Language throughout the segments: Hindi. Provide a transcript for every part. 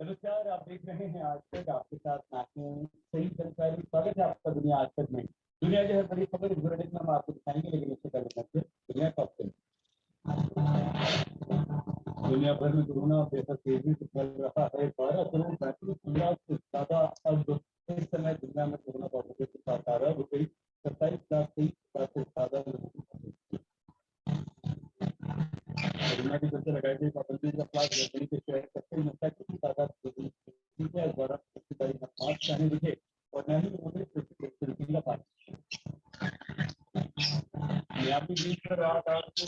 हेलो सर, आप देख रहे हैं आज तक, आपके साथ मैथ्स सही जानकारी। स्वागत है आपका दुनिया आज तक में। दुनिया जो है बड़ी खबर, इस बुलेटिन में हम आपको दिखाएंगे, लेकिन उससे पहले नजर दुनिया टॉप 10। दुनिया भर में कोरोना बेहद तेजी से फैल रहा है। 12 करोड़ 35 लाख से ज्यादा अब इस समय दुनिया में कोरोना पॉजिटिव के साथ आ रहा है। 27 लाख 23 हजार से ज्यादा लोगों की कोरोना की वजह से लगाई गई पाबंदी का खिलाफ जर्मनी के शहर कई तादाद द्वारा मास्क पहने दिखे और न ही उन्होंने का पालन। मियामी बीच पर रात 8 को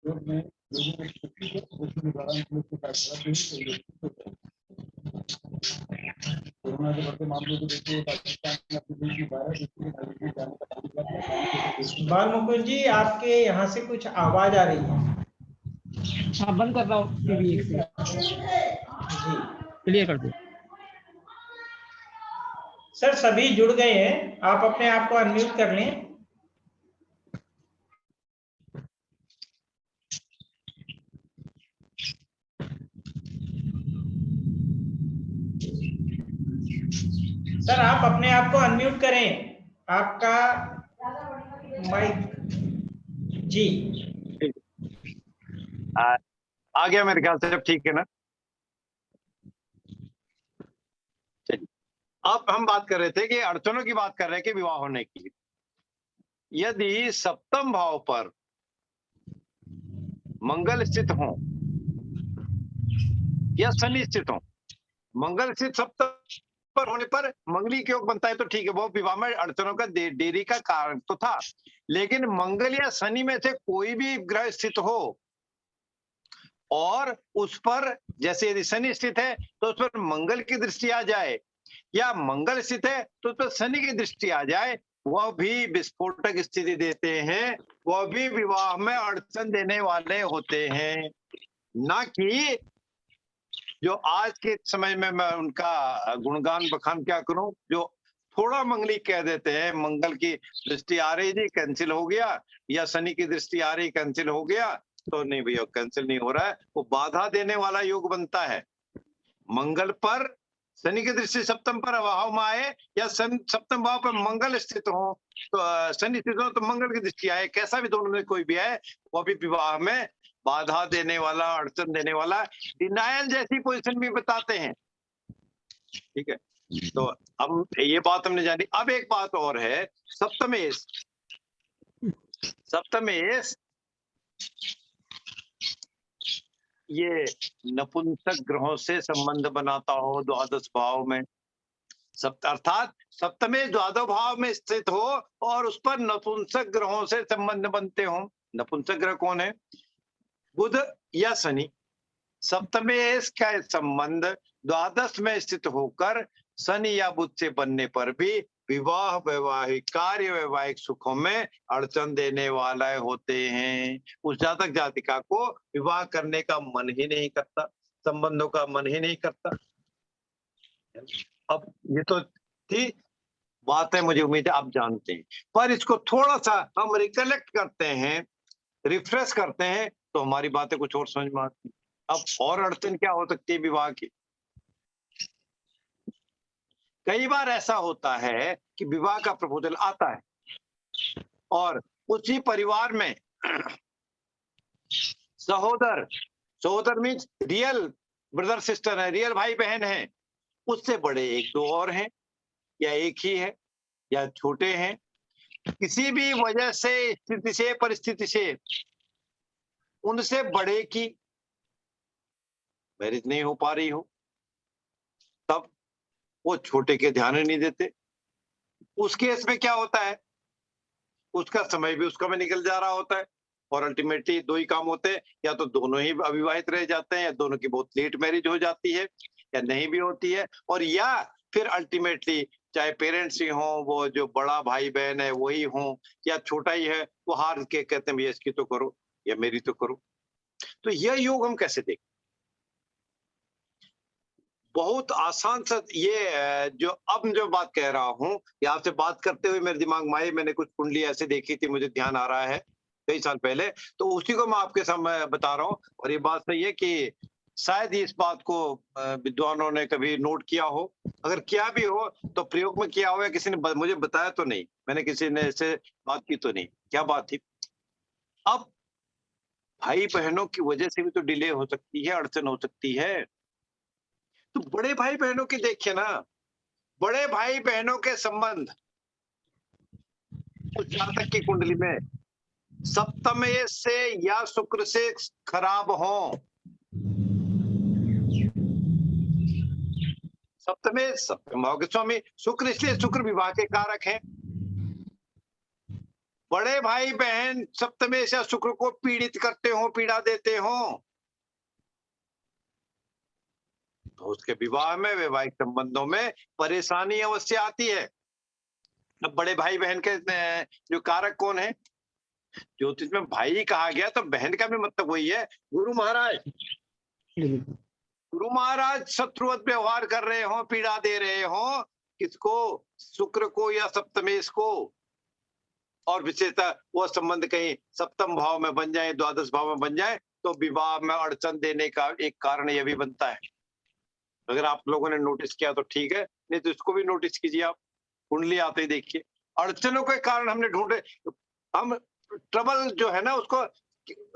रोड में लोगों ने छुट्टी के दौरान पुलिस के साथ कोरोना के बढ़ते मामलों को देखते हुए पाकिस्तान ने अपने देश में 12 डिस्ट्रिक्ट में जाने का काम किया। बाल मुकुंद जी, आपके यहाँ से कुछ आवाज आ रही है। हाँ, बंद कर रहा हूँ टीवी एक से जी, क्लियर कर दो। सर सभी जुड़ गए हैं, आप अपने आप को अनम्यूट कर लें। सर आप अपने आप को अनम्यूट करें, आपका माइक। जी आ गया मेरे ख्याल से, अब ठीक है ना। चलिए, अब हम बात कर रहे थे कि अड़चनों की बात कर रहे हैं कि विवाह होने की। यदि सप्तम भाव पर मंगल स्थित हो या शनि स्थित हो, मंगल स्थित सप्तम पर होने पर मंगली के योग बनता है तो ठीक है, वो विवाह में अड़चनों का देरी का कारण तो था। लेकिन मंगल या शनि में से कोई भी ग्रह स्थित हो और उस पर, जैसे यदि शनि स्थित है तो उस पर मंगल की दृष्टि आ जाए, या मंगल स्थित है तो उस पर शनि की दृष्टि आ जाए, वह भी विस्फोटक स्थिति देते हैं, वह भी विवाह में अड़चन देने वाले होते हैं। ना कि जो आज के समय में मैं उनका गुणगान बखान क्या करूं, जो थोड़ा मंगली कह देते हैं, मंगल की दृष्टि आ रही जी कैंसिल हो गया, या शनि की दृष्टि आ रही कैंसिल हो गया, तो नहीं भैया कैंसिल नहीं हो रहा है, वो बाधा देने वाला योग बनता है। मंगल पर शनि की दृष्टि सप्तम पर भाव में आए, या सप्तम भाव पर मंगल स्थित हो, तो शनि स्थित हो तो मंगल की दृष्टि आए, कैसा भी दोनों में कोई भी आए, वो भी विवाह में बाधा देने वाला, अड़चन देने वाला, डिनायल जैसी पोजीशन भी बताते हैं। ठीक है, तो अब ये बात हमने जानी। अब एक बात और है, सप्तमेश। सप्तमेश ये नपुंसक ग्रहों से संबंध बनाता हो द्वादश भाव में, अर्थात सप्तमेश द्वादश भाव में स्थित हो और उस पर नपुंसक ग्रहों से संबंध बनते हो। नपुंसक ग्रह कौन है? बुध या शनि। सप्तमेश का संबंध द्वादश में स्थित होकर शनि या बुध से बनने पर भी विवाह, वैवाहिक कार्य, वैवाहिक सुखों में अड़चन देने वाले होते हैं। उस जातक जातिका को विवाह करने का मन ही नहीं करता, संबंधों का मन ही नहीं करता। अब ये तो थी बात है, मुझे उम्मीद है आप जानते हैं, पर इसको थोड़ा सा हम रिकलेक्ट करते हैं, रिफ्रेश करते हैं, तो हमारी बातें कुछ और समझ में आती। अब और अड़चन क्या हो सकती है विवाह की? कई बार ऐसा होता है कि विवाह का प्रपोजल आता है और उसी परिवार में सहोदर मीन्स रियल ब्रदर सिस्टर है, रियल भाई बहन है, उससे बड़े एक दो और हैं, या एक ही है, या छोटे हैं, किसी भी वजह से, स्थिति से, परिस्थिति से उनसे बड़े की मैरिज नहीं हो पा रही हो, तब वो छोटे के ध्यान नहीं देते। उस केस में क्या होता है, उसका समय भी उसका में निकल जा रहा होता है और अल्टीमेटली दो ही काम होते हैं, या तो दोनों ही अविवाहित रह जाते हैं, या दोनों की बहुत लेट मैरिज हो जाती है, या नहीं भी होती है, और या फिर अल्टीमेटली चाहे पेरेंट्स ही हों, वो जो बड़ा भाई बहन है वही हों, या छोटा ही है, वो हार के कहते हैं भैया इसकी तो करो या मेरी तो करो। तो यह योग हम कैसे देखें? बहुत आसान सा ये जो अब जो बात कह रहा हूं, या आपसे बात करते हुए मेरे दिमाग में आई, मैंने कुछ कुंडली ऐसे देखी थी, मुझे ध्यान आ रहा है कई साल पहले, तो उसी को मैं आपके सामने बता रहा हूं। और ये बात सही है कि शायद ही इस बात को विद्वानों ने कभी नोट किया हो। अगर किया भी हो तो प्रयोग में किया हो या किसी ने मुझे बताया तो नहीं, मैंने किसी ने ऐसे बात की तो नहीं। क्या बात थी? अब भाई बहनों की वजह से भी तो डिले हो सकती है, अड़चन हो सकती है। तो बड़े भाई बहनों की देखिए ना, बड़े भाई बहनों के संबंध उस जातक की कुंडली में सप्तमेश से या शुक्र से खराब हो, सप्तमेश सप्तम भाव के स्वामी शुक्र, इसलिए शुक्र विवाह के कारक हैं। बड़े भाई बहन सप्तमेश या शुक्र को पीड़ित करते हो, पीड़ा देते हो, तो उसके विवाह में, वैवाहिक संबंधों में परेशानी अवश्य आती है। अब बड़े भाई बहन के जो कारक कौन है? ज्योतिष में भाई कहा गया तो बहन का भी मतलब वही है, गुरु महाराज। गुरु महाराज शत्रुवत व्यवहार कर रहे हो, पीड़ा दे रहे हो, किसको? शुक्र को या सप्तमेश को। और विशेषतः वो संबंध कहीं सप्तम भाव में बन जाए, द्वादश भाव में बन जाए, तो विवाह में अड़चन देने का एक कारण यह भी बनता है। अगर आप लोगों ने नोटिस किया तो ठीक है, नहीं तो इसको भी नोटिस कीजिए आप। कुंडली आते ही देखिए, अड़चनों के कारण हमने ढूंढे। हम ट्रबल जो है ना, उसको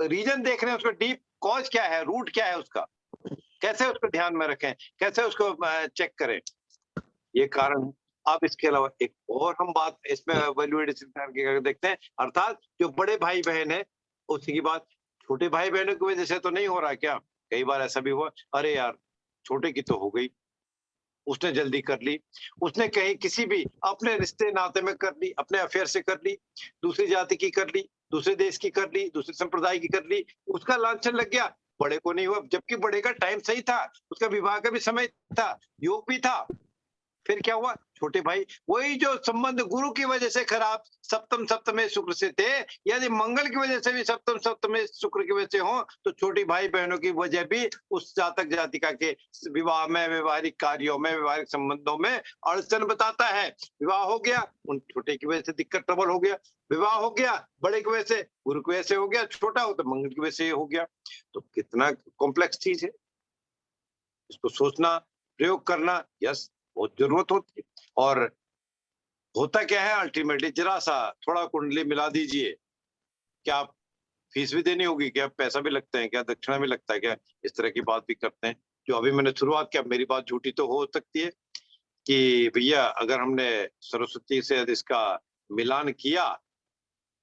रीजन देख रहे हैं, उसका डीप कॉज क्या है, रूट क्या है उसका, कैसे उसको ध्यान में रखें, कैसे उसको चेक करें, ये कारण। अब इसके अलावा एक और हम बात इसमें वैल्यू एडिशन करके देखते हैं, अर्थात जो बड़े भाई बहन है उसी की बात छोटे भाई बहनों की वजह से तो नहीं हो रहा क्या? कई बार ऐसा भी हुआ, अरे यार छोटे की तो हो गई, उसने जल्दी कर ली, उसने कहीं किसी भी अपने रिश्ते नाते में कर ली, अपने अफेयर से कर ली, दूसरी जाति की कर ली, दूसरे देश की कर ली, दूसरे संप्रदाय की कर ली, उसका लांछन लग गया, बड़े को नहीं हुआ, जबकि बड़े का टाइम सही था, उसका विवाह का भी समय था, योग भी था। फिर क्या हुआ? छोटे भाई, वही जो संबंध गुरु की वजह से खराब, सप्तम सप्तमेश शुक्र से थे, यदि मंगल की वजह से भी सप्तम सप्तमेश शुक्र की वजह से हो, तो छोटी भाई बहनों की वजह भी उस जातक जातिका के विवाह में, व्यवहारिक कार्यों में, व्यवहारिक संबंधों में अड़चन बताता है। विवाह हो गया, उन छोटे की वजह से दिक्कत, ट्रबल हो गया। विवाह हो गया, बड़े की वजह से, गुरु की वजह से हो गया, छोटा हो तो मंगल की वजह से हो गया। तो कितना कॉम्प्लेक्स चीज है, इसको सोचना, प्रयोग करना, यस, बहुत जरूरत होती है। और होता क्या है अल्टीमेटली, जरा सा थोड़ा कुंडली मिला दीजिए, क्या आप फीस भी देनी होगी, क्या पैसा भी लगता है, क्या दक्षिणा भी लगता है, क्या इस तरह की बात भी करते हैं। जो अभी मैंने शुरुआत किया, मेरी बात झूठी तो हो सकती है कि भैया अगर हमने सरस्वती से इसका मिलान किया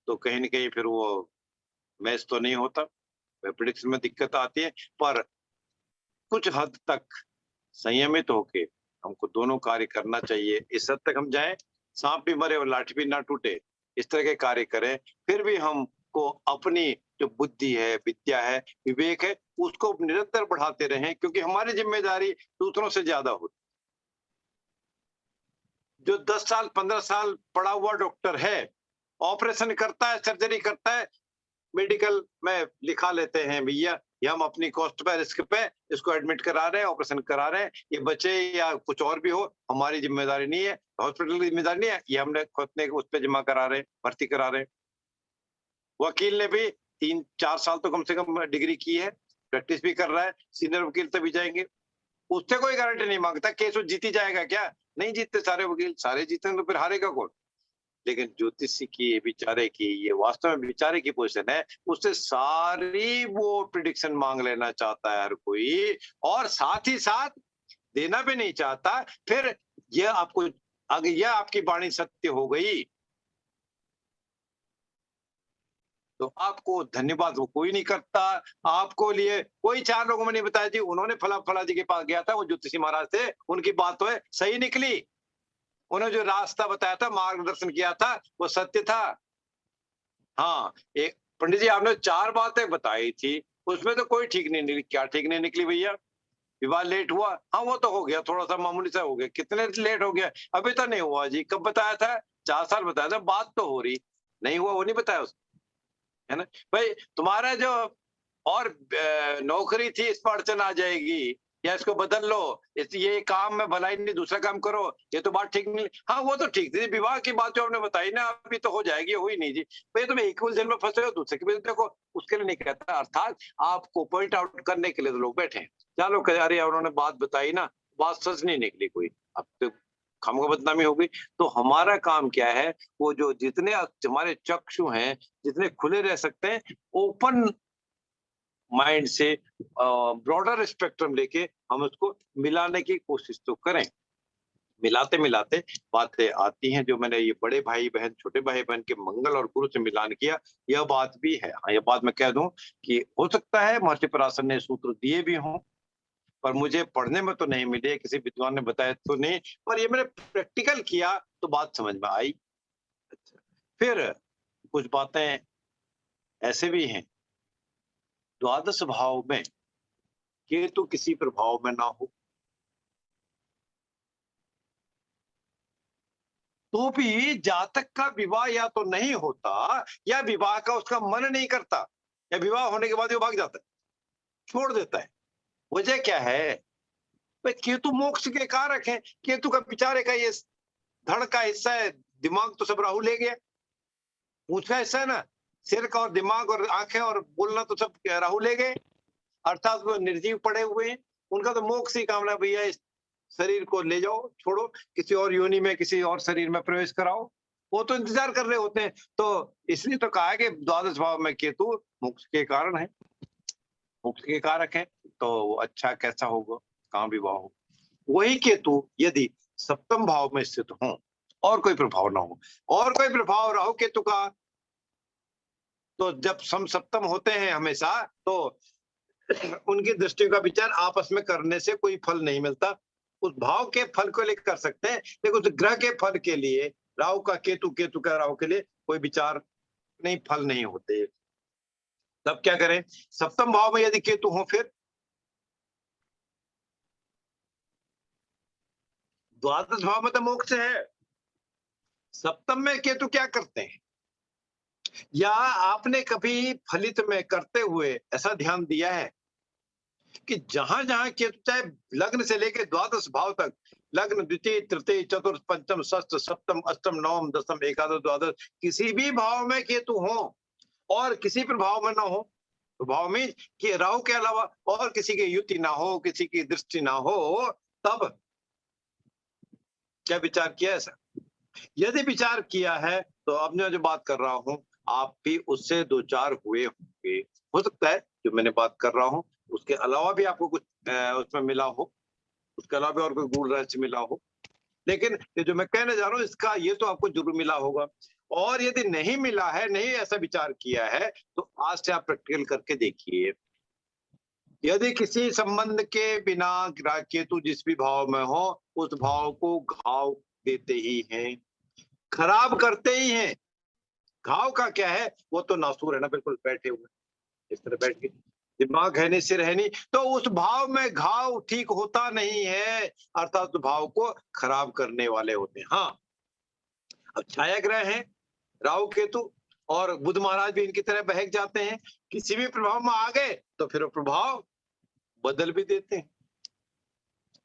तो कहीं ना कहीं फिर वो मैच तो नहीं होता, प्रेडिक्शन में दिक्कत आती है। पर कुछ हद तक संयमित होके हमको दोनों कार्य करना चाहिए। इस हद तक हम जाएं, सांप भी मरे और लाठी भी ना टूटे, इस तरह के कार्य करें, फिर भी हमको अपनी जो बुद्धि है, विद्या है, विवेक है, उसको निरंतर बढ़ाते रहें, क्योंकि हमारी जिम्मेदारी दूसरों से ज्यादा होती। जो 10 साल 15 साल पढ़ा हुआ डॉक्टर है, ऑपरेशन करता है, सर्जरी करता है, मेडिकल में लिखा लेते हैं भैया ये हम अपनी कॉस्ट पे, रिस्क पे इसको एडमिट करा रहे हैं, ऑपरेशन करा रहे हैं, ये बचे या कुछ और भी हो, हमारी जिम्मेदारी नहीं है, हॉस्पिटल की जिम्मेदारी नहीं है, ये हमने खुद ने उस पे जमा करा रहे हैं, भर्ती करा रहे हैं। वकील ने भी 3-4 साल तो कम से कम डिग्री की है, प्रैक्टिस भी कर रहा है, सीनियर वकील तभी जाएंगे, उससे कोई गारंटी नहीं मांगता केस जीती जाएगा क्या? नहीं जीतते सारे वकील, सारे जीते तो फिर हारेगा कौन? लेकिन ज्योतिषी की बेचारे की, ये वास्तव में बेचारे की पोजीशन है, उससे सारी वो प्रिडिक्शन मांग लेना चाहता है हर कोई, और साथ ही साथ देना भी नहीं चाहता। फिर यह आपको आगे, यह आपकी वाणी सत्य हो गई तो आपको धन्यवाद वो कोई नहीं करता, आपको लिए कोई 4 लोगों में नहीं बताया जी उन्होंने फला फला जी के पास गया था, वो ज्योतिषी महाराज थे, उनकी बात तो है सही निकली, उन्होंने जो रास्ता बताया था, मार्गदर्शन किया था, वो सत्य था। हाँ, एक पंडित जी आपने 4 बातें बताई थी, उसमें तो कोई ठीक नहीं निकली। क्या ठीक नहीं निकली भैया? विवाह लेट हुआ, हाँ वो तो हो गया, थोड़ा सा मामूली सा हो गया। कितने लेट हो गया? अभी तो नहीं हुआ जी। कब बताया था? 4 साल बताया था, बात तो हो रही, नहीं हुआ वो नहीं बताया उसने, है ना भाई? तुम्हारा जो और नौकरी थी, इस पर अड़चन आ जाएगी, या इसको बदल लो, ये काम में भलाई नहीं, दूसरा काम करो, ये तो बात ठीक नहीं। हाँ वो तो ठीक थी, विवाह की बात जो आपने बताई ना अभी तो हो जाएगी, हुई नहीं जी भाई, तुम एक उलझन में फंसे हो दूसरे के भी देखो, उसके लिए नहीं कहता। अर्थात आपको पॉइंट आउट करने के लिए तो लोग बैठे हैं। चलो अरे उन्होंने बात बताई ना, बात सच नहीं निकली कोई, अब तो खामखा बदनामी हो गई। तो हमारा काम क्या है, वो जो जितने हमारे चक्षु हैं, जितने खुले रह सकते हैं, ओपन माइंड से ब्रॉडर स्पेक्ट्रम लेके हम उसको मिलाने की कोशिश तो करें। मिलाते मिलाते बातें आती हैं, जो मैंने ये बड़े भाई बहन छोटे भाई बहन के मंगल और गुरु से मिलान किया, यह बात भी है। हाँ, यह बात मैं कह दूं कि हो सकता है महर्षि पराशर ने सूत्र दिए भी हों, पर मुझे पढ़ने में तो नहीं मिले, किसी विद्वान ने बताया तो नहीं, पर ये मैंने प्रैक्टिकल किया तो बात समझ में आई। अच्छा, फिर कुछ बातें ऐसे भी हैं, द्वादश भाव में केतु किसी प्रभाव में ना हो तो भी जातक का विवाह या तो नहीं होता, या विवाह का उसका मन नहीं करता, या विवाह होने के बाद वो भाग जाता है, छोड़ देता है। वजह क्या है भाई, केतु मोक्ष के कारक है। केतु का विचार का ये धड़ का हिस्सा है, दिमाग तो सब राहु ले गया, पूछ का हिस्सा है ना, सिर का और दिमाग और आंखें और बोलना तो सब राहु ले गए, अर्थात वो निर्जीव पड़े हुए हैं। उनका तो मोक्ष ही कामना, भैया इस शरीर को ले जाओ, छोड़ो, किसी और योनि में किसी और शरीर में प्रवेश कराओ, वो तो इंतजार कर रहे होते हैं। तो इसलिए तो कहा है कि द्वादश भाव में केतु मोक्ष के कारण है, मोक्ष के कारक है, तो अच्छा कैसा होगा, कहाँ विवाह हो। वही केतु यदि सप्तम भाव में स्थित हो और कोई प्रभाव ना हो, और कोई प्रभाव राहु केतु का, तो जब सम सप्तम होते हैं हमेशा, तो उनकी दृष्टि का विचार आपस में करने से कोई फल नहीं मिलता। उस भाव के फल को लेकर कर सकते हैं, लेकिन उस ग्रह के फल के लिए, राहु का केतु, केतु का राहु के लिए कोई विचार नहीं, फल नहीं होते। तब क्या करें, सप्तम भाव में यदि केतु हो, फिर द्वादश भाव में तो मोक्ष है, सप्तम में केतु क्या करते हैं, या आपने कभी फलित में करते हुए ऐसा ध्यान दिया है कि जहां जहां केतु, चाहे लग्न से लेकर द्वादश भाव तक, लग्न द्वितीय तृतीय चतुर्थ पंचम षष्ठ सप्तम अष्टम नवम दसम एकादश द्वादश, किसी भी भाव में केतु हो और किसी प्रभाव में ना हो, भाव में कि राहु के अलावा और किसी की युति ना हो, किसी की दृष्टि ना हो, तब क्या विचार किया ऐसा? यदि विचार किया है तो अब मैं जो बात कर रहा हूं, आप भी उससे दो चार हुए होंगे। हो सकता है जो मैंने बात कर रहा हूं उसके अलावा भी आपको कुछ उसमें मिला हो, उसके अलावा भी और कोई गूढ़ रहस्य मिला हो, लेकिन ये जो मैं कहने जा रहा हूँ इसका ये तो आपको जरूर मिला होगा। और यदि नहीं मिला है, नहीं ऐसा विचार किया है, तो आज से आप प्रैक्टिकल करके देखिए। यदि किसी संबंध के बिना ग्रह केतु जिस भी भाव में हो, उस भाव को घाव देते ही हैं, खराब करते ही हैं। घाव का क्या है, वो तो नासूर है ना, बिल्कुल बैठे हुए इस तरह बैठ के, दिमाग है नहीं, सिर है नहीं, तो उस भाव में घाव ठीक होता नहीं है, अर्थात उस भाव को खराब करने वाले होते हैं। हाँ, अब छाया ग्रह हैं राहु केतु, और बुध महाराज भी इनकी तरह बहक जाते हैं, किसी भी प्रभाव में आ गए तो फिर वो प्रभाव बदल भी देते हैं।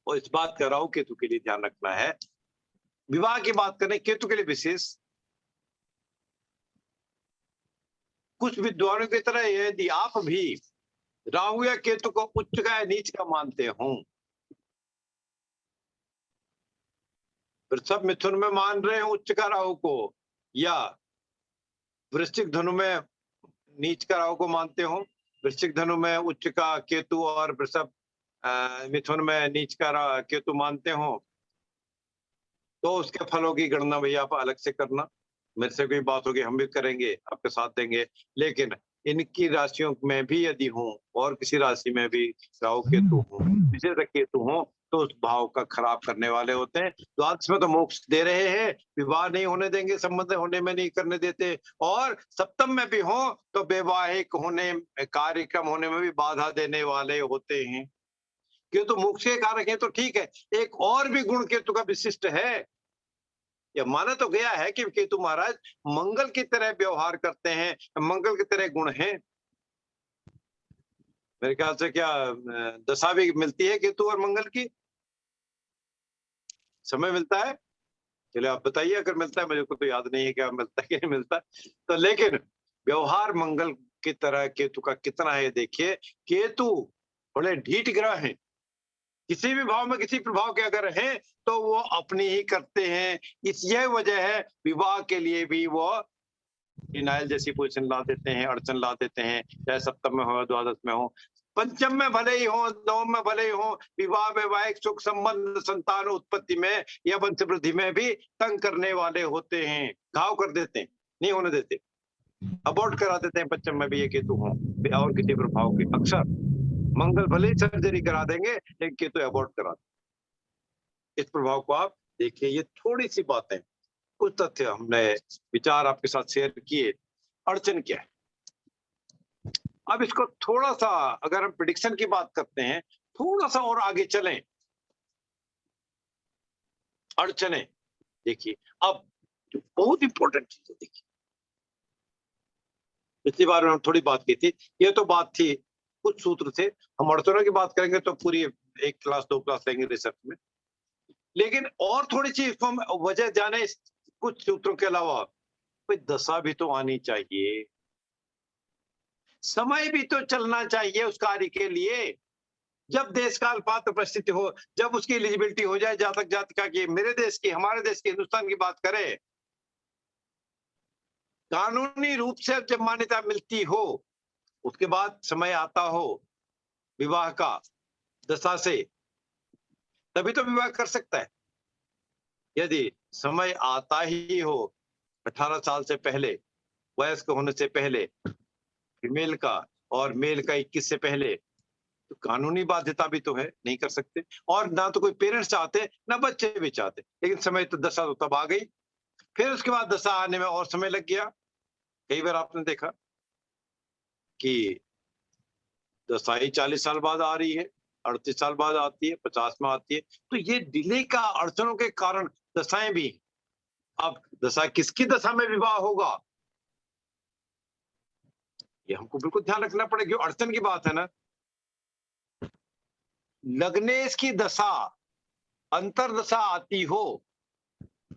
और इस बात का राहु केतु के लिए ध्यान रखना है। विवाह की बात करें केतु के लिए विशेष, कुछ विद्वानों की तरह यदि आप भी राहु या केतु को उच्च का या नीच का मानते हो, वृषभ मिथुन में मान रहे हो उच्च का राहु को, या वृश्चिक धनु में नीच का राहु को मानते हो, वृश्चिक धनु में उच्च का केतु और वृषभ मिथुन में नीच का केतु मानते हो, तो उसके फलों की गणना भैया आप अलग से करना। मेरे से कोई बात होगी हम भी करेंगे, आपके साथ देंगे। लेकिन इनकी राशियों में भी यदि हो और किसी राशि में भी राहु केतु हो, विशेष केतु हो, तो उस भाव का खराब करने वाले होते हैं। द्वादश में तो मोक्ष दे रहे हैं, विवाह नहीं होने देंगे, संबंध होने में नहीं करने देते, और सप्तम में भी हो तो वैवाहिक होने, कार्यक्रम होने में भी बाधा देने वाले होते हैं। केतु मोक्ष के कारक है तो ठीक है, एक और भी गुण केतु का विशिष्ट है। यह माना तो गया है कि केतु महाराज मंगल की तरह व्यवहार करते हैं, मंगल की तरह गुण हैं। मेरे ख्याल से क्या दशा भी मिलती है केतु और मंगल की, समय मिलता है? चलिए आप बताइए, अगर मिलता है, मुझे को तो याद नहीं है क्या मिलता है कि नहीं मिलता। तो लेकिन व्यवहार मंगल की तरह केतु का कितना है देखिए। केतु बड़े ढीठ ग्रह हैं, किसी भी भाव में किसी प्रभाव के अगर हैं तो वो अपनी ही करते हैं। इस यह वजह है विवाह के लिए भी वो डिनाइल जैसी पोजीशन ला देते हैं, अड़चन ला देते हैं, चाहे सप्तम में हो, द्वादश में हो, पंचम में भले ही हो, नवम में भले ही हो, विवाह वैवाहिक सुख संबंध संतान उत्पत्ति में या वंश वृद्धि में भी तंग करने वाले होते हैं, घाव कर देते हैं, नहीं होने देते, अबॉर्ट करा देते हैं। पंचम में भी ये केतु हो और किसी प्रभाव के, अक्सर मंगल भले ही सर्जरी करा देंगे लेकिन केतु अबॉर्ट करा देंगे। इस प्रभाव को आप देखिए। ये थोड़ी सी बातें, कुछ तथ्य हमने विचार आपके साथ शेयर किए। अड़चन क्या है? अब इसको थोड़ा सा अगर हम प्रिडिक्शन की बात करते हैं, थोड़ा सा और आगे चलें। अड़चने देखिए, अब जो बहुत इंपॉर्टेंट चीज है देखिए, पिछली बार में हम थोड़ी बात की थी, ये तो बात थी, कुछ सूत्र थे। हम अड़चनों की बात करेंगे तो पूरी 1 क्लास 2 क्लास लेंगे रिसर्च में, लेकिन और थोड़ी सी इसको हम वजह जाने कुछ सूत्रों के अलावा। कोई दशा भी तो आनी चाहिए, समय भी तो चलना चाहिए उस कार्य के लिए। जब देश काल पात्र परिस्थिति हो, जब उसकी एलिजिबिलिटी हो जाए जातक जातिका की, मेरे देश की, हमारे देश की, हिंदुस्तान की बात करें, कानूनी रूप से जब मान्यता मिलती हो, उसके बाद समय आता हो विवाह का दशा से, तभी तो विवाह कर सकता है। यदि समय आता ही हो 18 साल से पहले, वयस्क होने से पहले फीमेल का और मेल का 21 से पहले, तो कानूनी बाध्यता भी तो है, नहीं कर सकते। और ना तो कोई पेरेंट्स चाहते, ना बच्चे भी चाहते, लेकिन समय तो दशा तो तब आ गई। फिर उसके बाद दशा आने में और समय लग गया। कई बार आपने देखा कि दशा ही 40 साल बाद आ रही है, 38 साल बाद आती है, 50 में आती है। तो ये डिले का अड़चनों के कारण दशाएं भी। अब दशा किसकी दशा में विवाह होगा, ये हमको बिल्कुल ध्यान रखना पड़ेगा। अड़चन की बात है ना, लग्नेश की दशा अंतरदशा आती हो,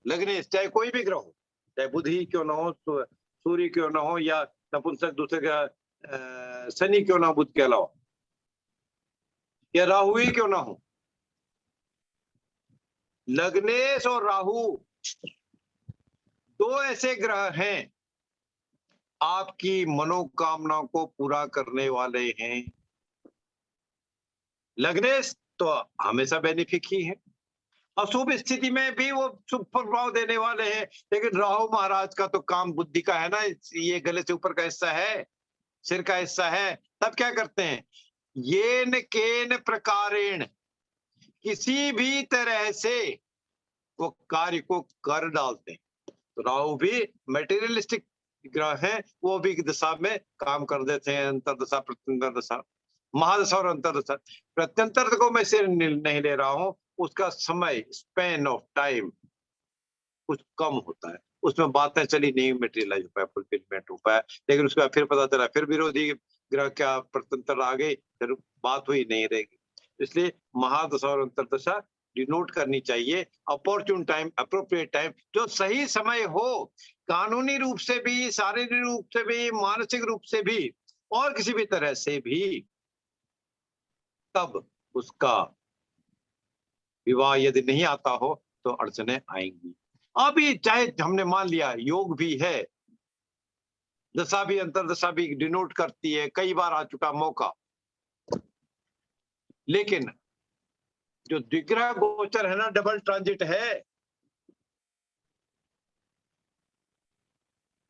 लग्नेश चाहे कोई भी ग्रह हो, चाहे बुध ही क्यों ना हो, सूर्य क्यों ना हो, या नपुंसक दूसरे का शनि क्यों ना हो बुध के अलावा, या राहु ही क्यों ना हो, लग्नेश और राहु दो ऐसे ग्रह हैं आपकी मनोकामना को पूरा करने वाले हैं। लग्नेश तो हमेशा बेनिफिक ही है, अशुभ स्थिति में भी वो शुभ प्रभाव देने वाले हैं, लेकिन राहु महाराज का तो काम बुद्धि का है ना, ये गले से ऊपर का हिस्सा है, सिर का हिस्सा है। तब क्या करते हैं, येन केन प्रकारेण, किसी भी तरह से वो कार्य को कर डालते हैं। तो राहु भी मटेरियलिस्टिक ग्रह है, वो भी दशा में काम कर देते हैं, अंतरदशा प्रत्यंतर दशा, महादशा और अंतरदशा। प्रत्यंतर को मैं सिर नहीं ले रहा हूं, उसका समय स्पेन ऑफ टाइम कुछ कम होता है, उसमें बातें चली नहीं मटेरियलाइज हो पाया, फुलफिलमेंट हो पाया, लेकिन उसके बाद फिर पता चला फिर विरोधी ग्रह क्या प्रत्यंतर आ गई, फिर बात हुई नहीं रहेगी। इसलिए महादशा और अंतरदशा डिनोट करनी चाहिए अपॉर्चुन टाइम, अप्रोप्रिएट टाइम, जो सही समय हो, कानूनी रूप से भी, शारीरिक रूप से भी, मानसिक रूप से भी, और किसी भी तरह से भी, तब उसका विवाह यदि नहीं आता हो तो अड़चने आएंगी। अभी चाहे हमने मान लिया योग भी है, दशा भी अंतरदशा भी डिनोट करती है, कई बार आ चुका मौका, लेकिन जो द्विग्रह गोचर है ना, डबल ट्रांजिट है।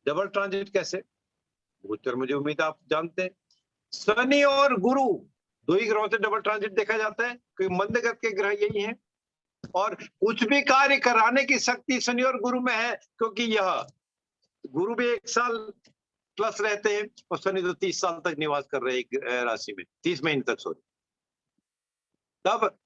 डबल ट्रांजिट कैसे गोचर, मुझे उम्मीद आप जानते हैं। शनि और गुरु दो ही ग्रहों से डबल ट्रांजिट देखा जाता है, क्योंकि मंद गति के ग्रह यही हैं, और कुछ भी कार्य कराने की शक्ति शनि और गुरु में है, क्योंकि यह गुरु भी 1 साल प्लस रहते हैं और शनि तो 30 साल तक निवास कर रहे हैं राशि में, 30 महीने तक, सॉरी। तब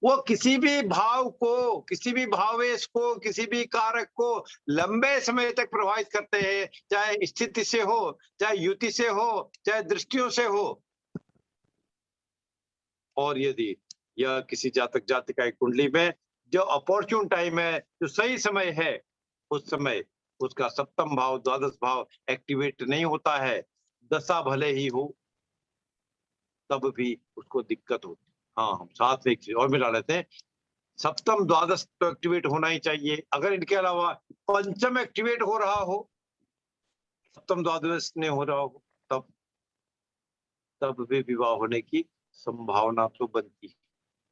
वो किसी भी भाव को, किसी भी भावेश को, किसी भी कारक को लंबे समय तक प्रभावित करते हैं, चाहे स्थिति से हो, चाहे युति से हो, चाहे दृष्टियों से हो। और यदि यह किसी जातक जातिका की कुंडली में जो अपॉर्चुन टाइम है, जो सही समय है, उस समय उसका सप्तम भाव, द्वादश भाव एक्टिवेट नहीं होता है, दशा भले ही हो, तब भी उसको दिक्कत होती है। हाँ, हम साथ में एक चीज और मिला लेते हैं, सप्तम द्वादश तो एक्टिवेट होना ही चाहिए। अगर इनके अलावा पंचम एक्टिवेट हो रहा हो, सप्तम द्वादश नहीं हो रहा हो, तब भी विवाह होने की संभावना तो बनती है,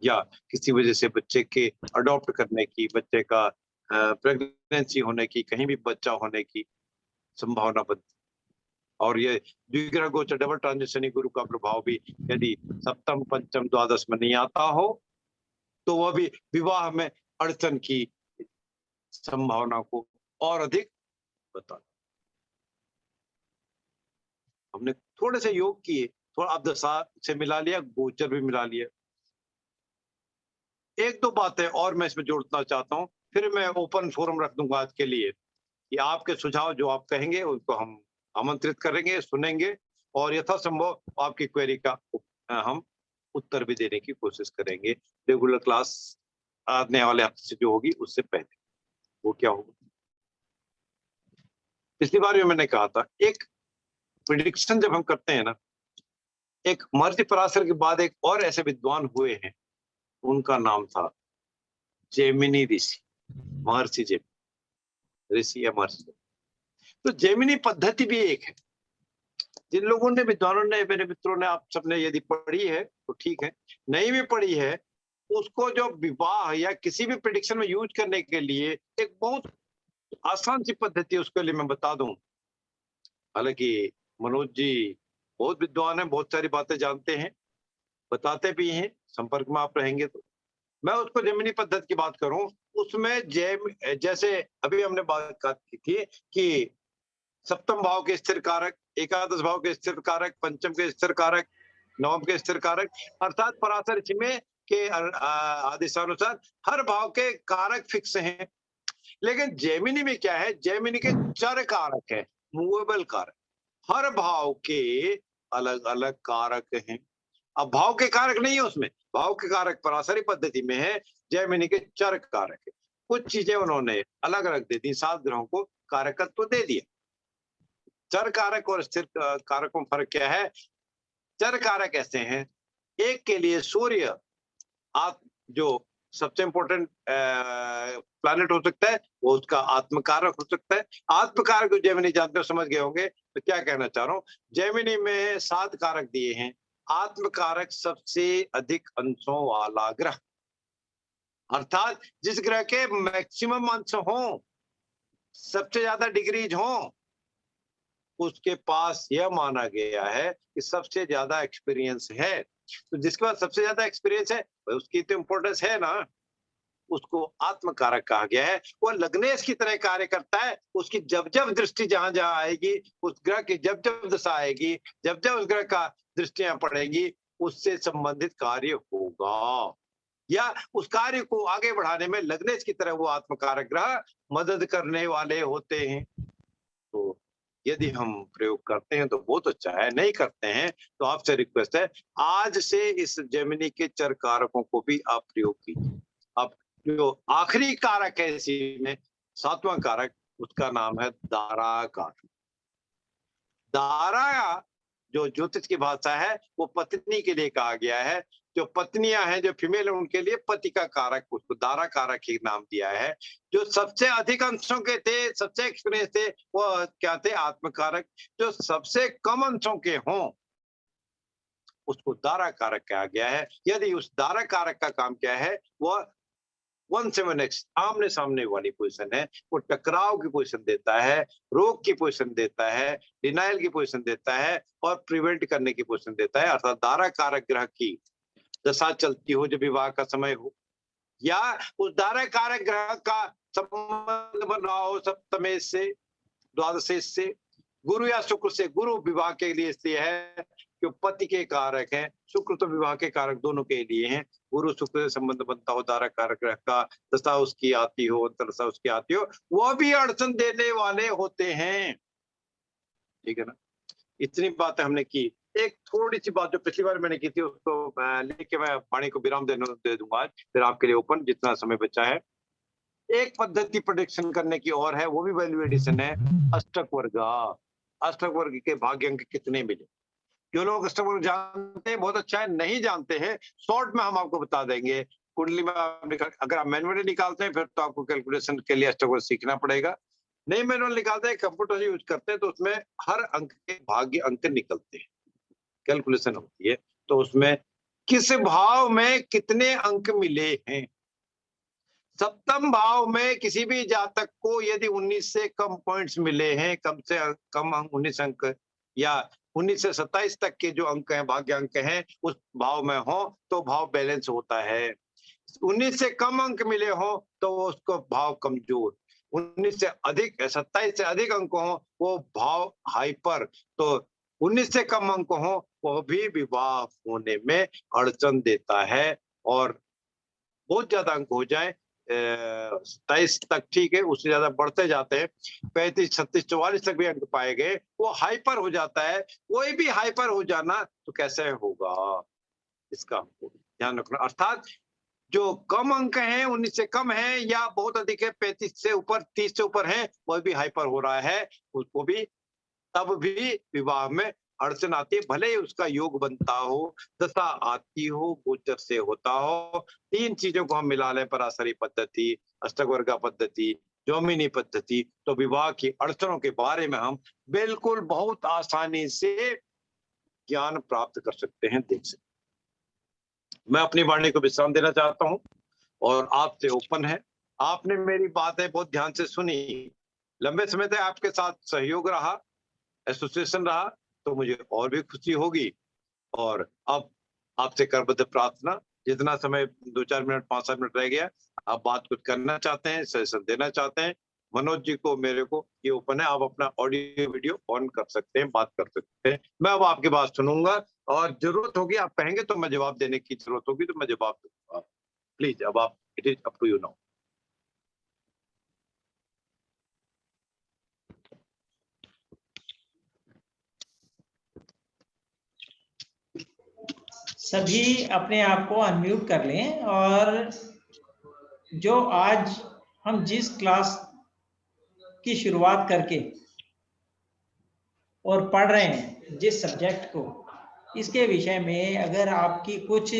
या किसी वजह से बच्चे के अडॉप्ट करने की, बच्चे का प्रेगनेंसी होने की, कहीं भी बच्चा होने की संभावना बनती है। और ये द्विग्रह गोचर डबल ट्रांजिट शनि गुरु का प्रभाव भी यदि सप्तम पंचम द्वादश में नहीं आता हो, तो वह भी विवाह में अड़चन की संभावना को और अधिक बता। हमने थोड़े से योग किए, थोड़ा अब दशा से मिला लिया, गोचर भी मिला लिया। एक दो बातें और मैं इसमें जोड़ना चाहता हूं, फिर मैं ओपन फोरम रख दूंगा आज के लिए कि आपके सुझाव जो आप कहेंगे उनको हम आमंत्रित करेंगे, सुनेंगे और यथासंभव आपकी क्वेरी का हम उत्तर भी देने की कोशिश करेंगे। रेगुलर क्लास आने वाले हफ्ते से जो होगी उससे पहले वो क्या होगा। पिछली बार भी मैंने कहा था, एक प्रिडिक्शन जब हम करते हैं ना, एक महर्षि पराशर के बाद एक और ऐसे विद्वान हुए हैं, उनका नाम था जैमिनी ऋषि, महर्षि जैमिनी ऋषि या महर्षि जैमिनी। तो जैमिनी पद्धति भी एक है। जिन लोगों ने, विद्वानों ने, मेरे मित्रों ने, आप सबने यदि पढ़ी है तो ठीक है, नहीं भी पढ़ी है, उसको जो विवाह या किसी भी प्रिडिक्शन में यूज करने के लिए एक बहुत आसान सी पद्धति है, उसके लिए मैं बता दूं। हालांकि मनोज जी बहुत विद्वान है, बहुत सारी बातें जानते हैं, बताते भी हैं, संपर्क में आप रहेंगे तो। मैं उसको जैमिनी पद्धति की बात करूं, उसमें जैसे अभी हमने बात की थी कि सप्तम भाव के स्थिर कारक, एकादश भाव के स्थिर कारक, पंचम के स्थिर कारक, नवम के स्थिर कारक, अर्थात पराशर ऋषि में के आदेशानुसार हर भाव के कारक फिक्स हैं। लेकिन जैमिनी में क्या है, जैमिनी के चर कारक है, मूवेबल कारक, हर भाव के अलग अलग कारक हैं। अब भाव के कारक नहीं है उसमें, भाव के कारक पराशरी पद्धति में है, जैमिनी के चर कारक है। कुछ चीजें उन्होंने अलग अलग दे दी, 7 ग्रहों को कारकत्व दे दिया। चर कारक और स्थिर कारकों में फर्क क्या है? चर कारक ऐसे हैं, एक के लिए सूर्य जो सबसे इंपॉर्टेंट प्लैनेट हो सकता है, वो उसका आत्मकारक हो सकता है। आत्मकारक जैमिनी जानते हो, समझ गए होंगे तो क्या कहना चाह रहा हूँ। जैमिनी में 7 कारक दिए हैं। आत्मकारक सबसे अधिक अंशों वाला ग्रह, अर्थात जिस ग्रह के मैक्सिमम अंश हो, सबसे ज्यादा डिग्रीज हो, उसके पास यह माना गया है कि सबसे ज्यादा एक्सपीरियंस है। तो जिसके पास सबसे ज्यादा एक्सपीरियंस है, उसकी तो इंपॉर्टेंस है ना, उसको आत्मकारक कहा गया है। वो लग्नेश की तरह कार्य करता है। उसकी जब जब दृष्टि जहां जहां आएगी, उस ग्रह की जब जब दशा आएगी, जब जब उस ग्रह का दृष्टियां पड़ेगी, उससे संबंधित कार्य होगा, या उस कार्य को आगे बढ़ाने में लग्नेश की तरह वो आत्मकारक ग्रह मदद करने वाले होते हैं। तो यदि हम प्रयोग करते हैं तो बहुत अच्छा है, नहीं करते हैं तो आपसे रिक्वेस्ट है, आज से इस जैमिनी के चर कारकों को भी आप प्रयोग कीजिए। अब जो आखिरी कारक है इसी में, 7वां कारक, उसका नाम है दारा कारक। दारा जो ज्योतिष की भाषा है, वो पत्नी के लिए कहा गया है। जो पत्नियां हैं, जो फीमेल है, उनके लिए पति का कारक, उसको दारा कारक ही नाम दिया है। जो सबसे अधिक अंशों के थे, सबसे एक्सपीरियंस थे, वो क्या थे? आत्मकारक। जो सबसे कम अंशों के हों, उसको दारा कारक कहा गया है। यदि उस दारा कारक का काम क्या है, वह 1/7x आमने सामने वाली पोजीशन है, वो टकराव की पोजीशन देता है, रोग की पोजीशन देता है, डिनाइल की पोजीशन देता है और प्रिवेंट करने की पोजीशन देता है। अर्थात दारा कारक ग्रह की दशा चलती हो, जब विवाह का समय हो, या उस दारा कारक ग्रह का संबंध बना हो सप्तमेश से, द्वादशेश से, गुरु या शुक्र से। गुरु विवाह के लिए इसलिए है कि पति के कारक हैं, शुक्र तो विवाह के कारक दोनों के लिए हैं। गुरु शुक्र से संबंध बनता हो, दारा कारक ग्रह का दशा उसकी आती हो, अंतरदशा उसकी आती हो, वह भी अड़चन देने वाले होते हैं। ठीक है ना? इतनी बातें हमने की। एक थोड़ी सी बात जो पिछली बार मैंने की थी उसको लेके मैं वाणी को विराम दे दूंगा आज, फिर आपके लिए ओपन जितना समय बचा है। एक पद्धति प्रेडिक्शन करने की और है, वो भी वैल्यू एडिशन है, अष्टक वर्ग। अष्टक वर्ग के भाग्य अंक कितने मिले? जो लोग अष्टक वर्ग जानते हैं बहुत अच्छा है, नहीं जानते हैं शॉर्ट में हम आपको बता देंगे। कुंडली में अगर आप मैनुअली निकालते हैं फिर तो आपको कैलकुलेशन के लिए अष्टक वर्ग सीखना पड़ेगा। नहीं मैनुअल निकालते हैं, कंप्यूटर यूज करते हैं, तो उसमें हर अंक के भाग्य अंक निकलते हैं, कैलकुलेशन होती है। तो उसमें किस भाव में कितने अंक मिले हैं? सप्तम भाव में किसी भी जातक को यदि 19 से कम पॉइंट्स मिले हैं, कम से कम 19 अंक या 19 से 27 तक के जो अंक हैं, भाग्य अंक हैं, उस भाव में हो तो भाव बैलेंस होता है। 19 से कम अंक मिले हो तो उसको भाव कमजोर, 19 से अधिक 27 से अधिक अंक हो वो भाव हाइपर, तो 19 से कम अंक हो वो भी विवाह होने में अड़चन देता है। और बहुत ज्यादा अंक हो जाए 27 तक ठीक है, उससे ज्यादा बढ़ते जाते हैं, 35 36 44 तक भी अंक पाए गए, वो हाइपर हो जाता है। कोई भी हाइपर हो जाना तो कैसे होगा, इसका हमको ध्यान रखना। अर्थात जो कम अंक हैं 19 से कम है या बहुत अधिक है 35 से ऊपर 30 से ऊपर है, वह भी हाइपर हो रहा है, उसको भी तब भी विवाह में अड़चन आती है, भले ही उसका योग बनता हो, दशा आती हो, गोचर से होता हो। तीन चीजों को हम मिला लें, पराशरी पद्धति, अष्टवर्गा पद्धति, जोमिनी पद्धति, तो विवाह की अड़चनों के बारे में हम बिल्कुल बहुत आसानी से ज्ञान प्राप्त कर सकते हैं, देख सकते हैं। मैं अपनी वाणी को विश्राम देना चाहता हूँ और आपसे ओपन है। आपने मेरी बातें बहुत ध्यान से सुनी, लंबे समय तक आपके साथ सहयोग रहा, एसोसिएशन रहा, तो मुझे और भी खुशी होगी। और अब आपसे करबद्ध प्रार्थना, जितना समय 2-4 मिनट 5-7 मिनट रह गया, आप बात कुछ करना चाहते हैं, सजेशन देना चाहते हैं, मनोज जी को मेरे को ये ओपन है, आप अपना ऑडियो वीडियो ऑन कर सकते हैं, बात कर सकते हैं। मैं अब आपकी बात सुनूंगा और जरूरत होगी आप कहेंगे तो मैं जवाब देने की जरूरत होगी तो मैं जवाब दूंगा। प्लीज अब आप, it is up to you now. सभी अपने आप को अनम्यूट कर लें और जो आज हम जिस क्लास की शुरुआत करके और पढ़ रहे हैं जिस सब्जेक्ट को, इसके विषय में अगर आपकी कुछ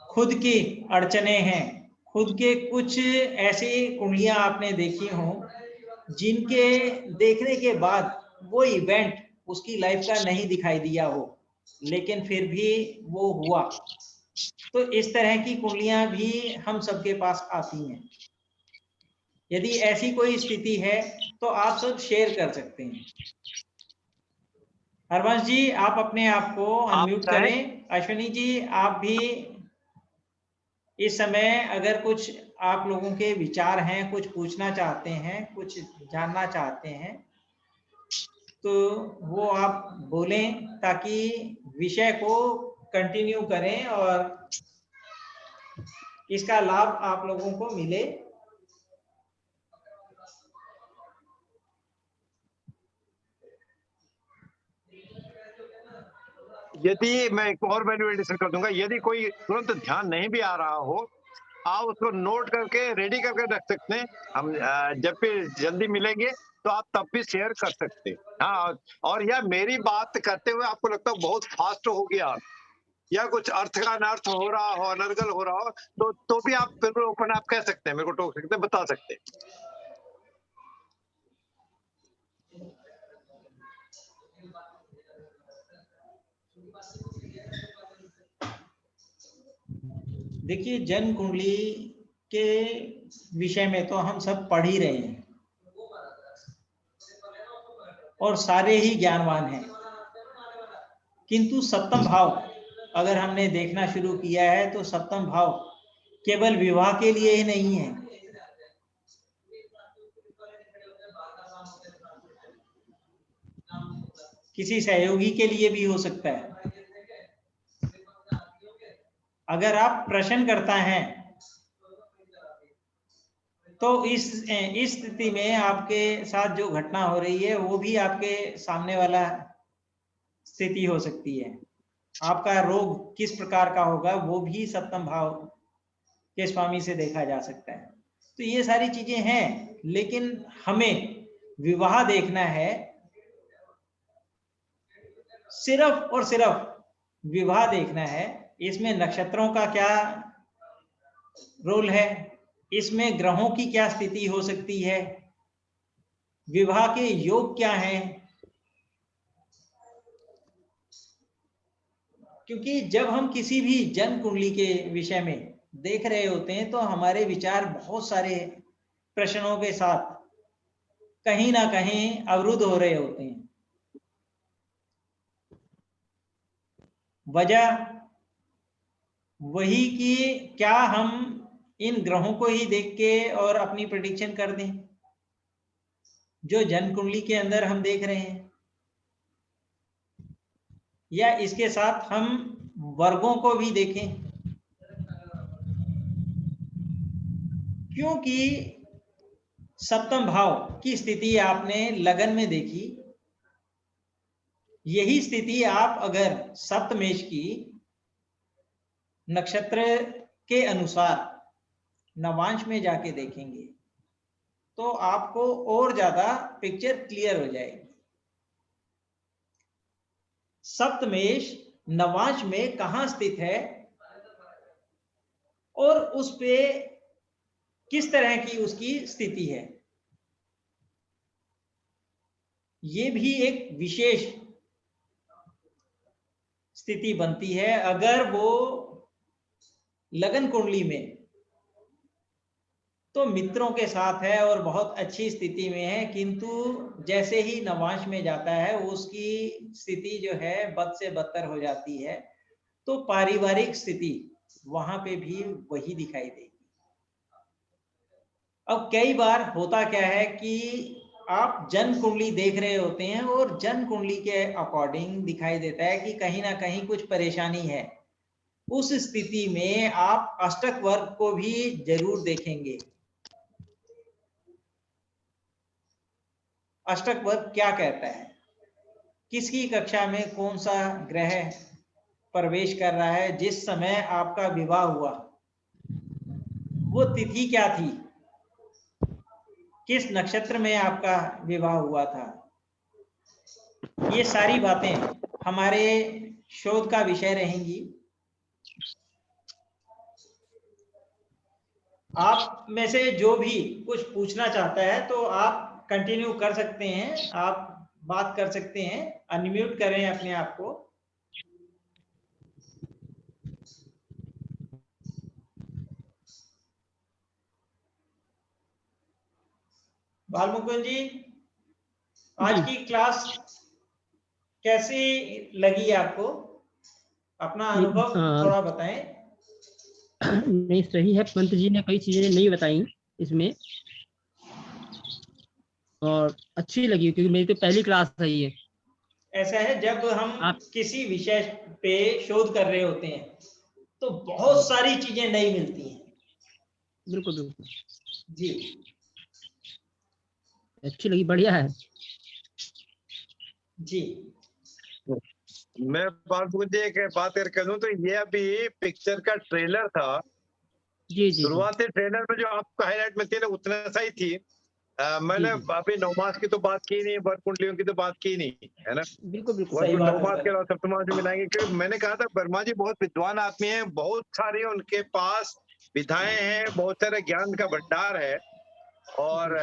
खुद की अड़चनें हैं, खुद के कुछ ऐसी कुंडलियां आपने देखी हों जिनके देखने के बाद वो इवेंट उसकी लाइफ का नहीं दिखाई दिया हो लेकिन फिर भी वो हुआ, तो इस तरह की कुंडलियां भी हम सबके पास आती हैं। यदि ऐसी कोई स्थिति है तो आप सब शेयर कर सकते हैं। हरवंश जी आप अपने आप को अनम्यूट करें। अश्विनी जी आप भी इस समय अगर कुछ आप लोगों के विचार हैं, कुछ पूछना चाहते हैं, कुछ जानना चाहते हैं तो वो आप बोलें ताकि विषय को कंटिन्यू करें और इसका लाभ आप लोगों को मिले। यदि मैं एक और वैल्यू एडिशन कर दूंगा, यदि कोई तुरंत ध्यान नहीं भी आ रहा हो, आप उसको नोट करके रेडी करके रख सकते हैं। हम जब भी जल्दी मिलेंगे तो आप तब भी शेयर कर सकते हैं। हाँ, और यह मेरी बात करते हुए आपको लगता है बहुत फास्ट हो गया या कुछ अर्थ का अनर्थ हो रहा हो, अनर्गल हो रहा हो, तो भी आप बिल्कुल ओपन आप कह सकते हैं, मेरे को टोक सकते हैं, बता सकते हैं। देखिए जन्म कुंडली के विषय में तो हम सब पढ़ ही रहे हैं और सारे ही ज्ञानवान हैं, किंतु सप्तम भाव अगर हमने देखना शुरू किया है तो सप्तम भाव केवल विवाह के लिए ही नहीं है, किसी सहयोगी के लिए भी हो सकता है। अगर आप प्रश्नकर्ता हैं तो इस स्थिति में आपके साथ जो घटना हो रही है वो भी आपके सामने वाला स्थिति हो सकती है, आपका रोग किस प्रकार का होगा वो भी सप्तम भाव के स्वामी से देखा जा सकता है। तो ये सारी चीजें हैं, लेकिन हमें विवाह देखना है, सिर्फ और सिर्फ विवाह देखना है। इसमें नक्षत्रों का क्या रोल है, इसमें ग्रहों की क्या स्थिति हो सकती है, विवाह के योग क्या हैं। क्योंकि जब हम किसी भी जन्म कुंडली के विषय में देख रहे होते हैं तो हमारे विचार बहुत सारे प्रश्नों के साथ कहीं ना कहीं अवरुद्ध हो रहे होते हैं। वजह वही कि क्या हम इन ग्रहों को ही देख के और अपनी प्रेडिक्शन कर दें जो जन्म कुंडली के अंदर हम देख रहे हैं, या इसके साथ हम वर्गों को भी देखें। क्योंकि सप्तम भाव की स्थिति आपने लगन में देखी, यही स्थिति आप अगर सप्तमेश की नक्षत्र के अनुसार नवांश में जाके देखेंगे तो आपको और ज्यादा पिक्चर क्लियर हो जाएगी। सप्तमेश नवांश में कहां स्थित है और उस पे किस तरह की उसकी स्थिति है, ये भी एक विशेष स्थिति बनती है। अगर वो लगन कुंडली में तो मित्रों के साथ है और बहुत अच्छी स्थिति में है, किंतु जैसे ही नवांश में जाता है उसकी स्थिति जो है बद से बदतर हो जाती है, तो पारिवारिक स्थिति वहां पे भी वही दिखाई देगी। अब कई बार होता क्या है कि आप जन्म कुंडली देख रहे होते हैं और जन्म कुंडली के अकॉर्डिंग दिखाई देता है कि कहीं ना कहीं कुछ परेशानी है। उस स्थिति में आप अष्टक वर्ग को भी जरूर देखेंगे। अष्टक वर्ग क्या कहता है, किसकी कक्षा में कौन सा ग्रह प्रवेश कर रहा है, जिस समय आपका विवाह हुआ वो तिथि क्या थी, किस नक्षत्र में आपका विवाह हुआ था। ये सारी बातें हमारे शोध का विषय रहेंगी। आप में से जो भी कुछ पूछना चाहता है तो आप कंटिन्यू कर सकते हैं, आप बात कर सकते हैं, अनम्यूट करें अपने आप को। बालमुकुंद जी, आज की क्लास कैसी लगी आपको, अपना अनुभव थोड़ा बताएं। नहीं, सही है, पंत जी ने कई चीजें नहीं बताई इसमें और अच्छी लगी, क्योंकि मेरी तो पहली क्लास है ये। ऐसा है, जब हम आप किसी विषय पे शोध कर रहे होते हैं तो बहुत सारी चीजें नई मिलती हैं। बिल्कुल बिल्कुल जी अच्छी लगी, बढ़िया है जी। मैं बालमुकुंद जी एक बात कर दूं तो ये अभी पिक्चर का ट्रेलर था। जी जी। शुरुआती ट्रेलर में जो आपको हाईलाइट में थी ना उतना सही थी। मैंने जी। अभी नवमास की तो बात की नहीं, वर्ग कुंडलियों की तो बात की नहीं, है ना। बिल्कुल बिल्कुल सही वर्ग बात है नवमास सर। के अलावा सप्तमास में मिलाएंगे, क्योंकि मैंने कहा था वर्मा जी बहुत विद्वान आदमी हैं, बहुत सारी उनके पास विधाएं हैं, बहुत सारे ज्ञान का भंडार है और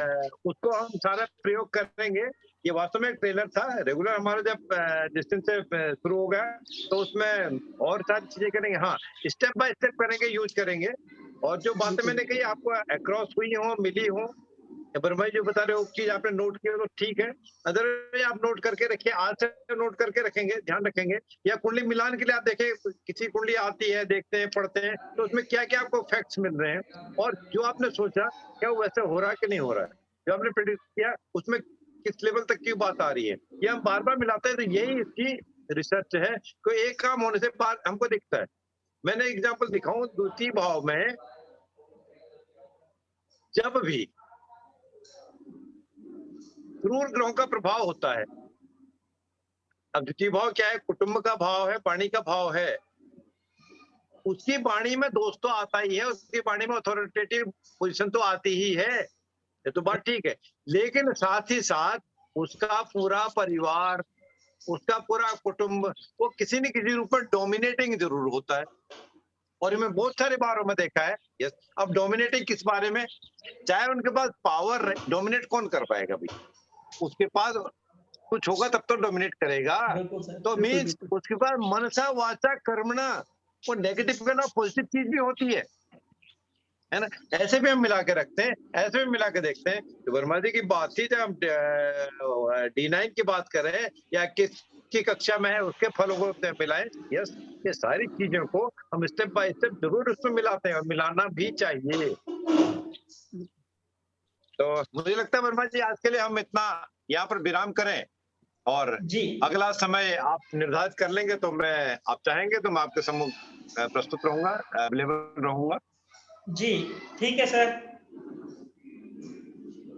उसको हम सारा प्रयोग करेंगे। ये वास्तव में एक ट्रेलर था, रेगुलर हमारा जब जिस दिन से शुरू हो गया तो उसमें और सारी चीजें करेंगे। हाँ, स्टेप बाय स्टेप करेंगे, यूज करेंगे। और जो बातें मैंने कही आपको अक्रॉस हुई हो, मिली हो, वर्मा जो बता रहे हो चीज आपने नोट किया तो ठीक है, अदर आप नोट करके रखिए, आज से नोट करके रखेंगे, ध्यान रखेंगे। या कुंडली मिलान के लिए आप देखें, किसी कुंडली आती है, देखते हैं, पढ़ते हैं तो उसमें क्या क्या आपको फैक्ट्स मिल रहे हैं और जो आपने सोचा क्या वो वैसे हो रहा है कि नहीं हो रहा है, जो आपने प्रेडिक्ट किया उसमें किस लेवल तक की बात आ रही है। ये हम बार बार मिलाते हैं तो यही इसकी रिसर्च है। कोई एक काम होने से बात हमको दिखता है। मैंने एग्जाम्पल दिखाऊं, द्वितीय भाव में जब भी क्रूर ग्रहों का प्रभाव होता है, अद्वितीय भाव क्या है? कुटुंब का भाव है, वाणी का भाव है। उसकी वाणी में दोष तो आता ही है, उसकी वाणी में अथॉरिटेटिव पोजीशन तो आती ही है, ये तो बात ठीक है। लेकिन साथ ही साथ उसका पूरा परिवार, उसका पूरा कुटुंब, वो किसी न किसी रूप में डोमिनेटिंग जरूर होता है। और ये मैं बहुत सारे बारों में देखा है। यस, अब डोमिनेटिंग किस बारे में? चाहे उनके पास पावर, डोमिनेट कौन कर पाएगा भाई? उसके पास कुछ होगा तब तो डोमिनेट करेगा। बिल्कुल सर, तो बिल्कुल, मीन्स बिल्कुल। उसके पास मनसा वाचा कर्मणा, वो नेगेटिव करना पॉजिटिव चीज भी होती है ना? ऐसे भी हम मिला के रखते हैं, ऐसे भी मिला के देखते हैं। तो वर्मा जी की बात थी, जब हम D9 की बात कर रहे हैं या किसकी कक्षा में है उसके फलों को मिलाएं। यस, ये सारी चीजों को हम स्टेप बाय स्टेप जरूर उसमें मिलाते हैं और मिलाना भी चाहिए। तो मुझे लगता है वर्मा जी आज के लिए हम इतना यहाँ पर विराम करें, और जी अगला समय आप निर्धारित कर लेंगे तो मैं, आप चाहेंगे तो मैं आपके सम्मुख प्रस्तुत रहूंगा, अवेलेबल रहूंगा। जी ठीक है सर,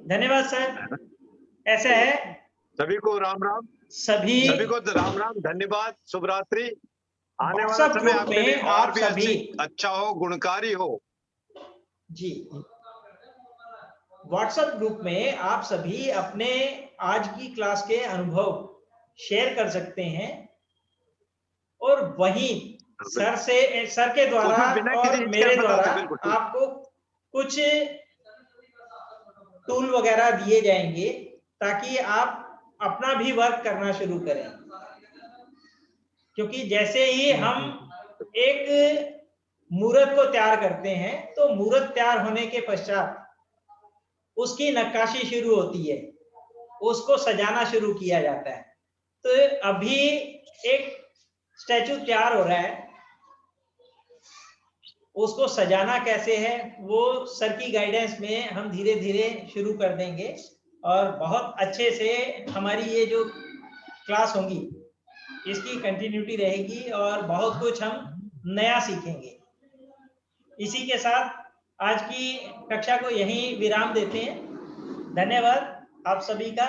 धन्यवाद सर। ऐसा है, सभी को राम राम, सभी सभी को राम राम, धन्यवाद, शुभ रात्रि। आने वाला व्हाट्सएप समय ग्रुप आपके लिए में और आप भी सभी, अच्छा हो, गुणकारी हो। जी व्हाट्सएप ग्रुप में आप सभी अपने आज की क्लास के अनुभव शेयर कर सकते हैं, और वहीं सर के द्वारा उसमें बिना किसी और मेरे हिचकिचाहट द्वारा बताते, बिल्कुल ठीक। आपको कुछ टूल वगैरह दिए जाएंगे ताकि आप अपना भी वर्क करना शुरू करें। क्योंकि जैसे ही हम एक मूर्त को तैयार करते हैं तो मूर्त तैयार होने के पश्चात उसकी नक्काशी शुरू होती है, उसको सजाना शुरू किया जाता है। तो अभी एक स्टैचू तैयार हो रहा है, उसको सजाना कैसे है वो सर की गाइडेंस में हम धीरे धीरे शुरू कर देंगे, और बहुत अच्छे से हमारी ये जो क्लास होंगी इसकी कंटिन्यूटी रहेगी और बहुत कुछ हम नया सीखेंगे। इसी के साथ आज की कक्षा को यहीं विराम देते हैं। धन्यवाद आप सभी का,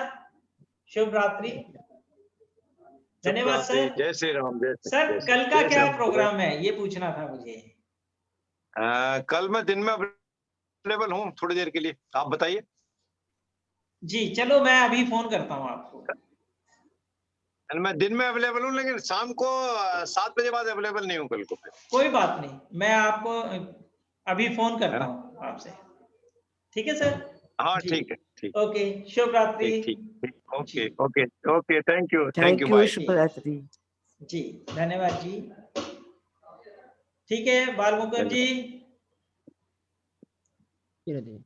शुभ रात्रि। धन्यवाद सर। जय श्री राम। सर कल का क्या प्रोग्राम है ये पूछना था मुझे। कल मैं दिन में अवेलेबल हूँ थोड़ी देर के लिए, आप बताइए। जी चलो, मैं अभी फोन करता हूँ आपको। मैं दिन में अवेलेबल हूँ, लेकिन शाम को 7 बजे बाद अवेलेबल नहीं हूँ कल को। कोई बात नहीं, मैं आपको अभी फोन करता हूँ आपसे, ठीक है सर? हाँ जी, ठीक है, ठीक, ओके, शुभ रात्रि। ठीक, ओके जी। Okay okay, thank you, thank you, bye. शुभ रात्रि। जी धन्यवाद जी। ठीक है बाल मुकुंद जी। धीरे धीरे।